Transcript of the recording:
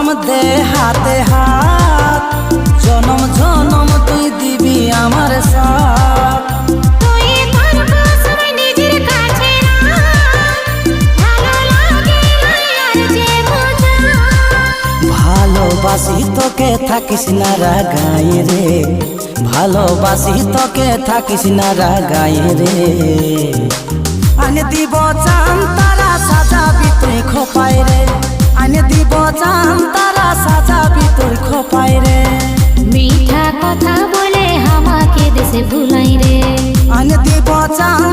জনম দে হাতে হাত, জনম জনম তুই দিবি আমার সাথ। তুই তোর কসম নিজের কাছে ভালো লাগে আর যে বোঝা। ভালোবাসি তোকে থাকিস না রাগাই রে, ভালোবাসি তোকে থাকিস না রাগাই রে। আনে দিব চান তারা সাজাবি তুই খোপায় রে, আনে দিব চান তারা সাজাবি তুই খোপায় রে। মিঠা কথা বলে আমাকে দেশে ভুলাই রে। আনে দিব চান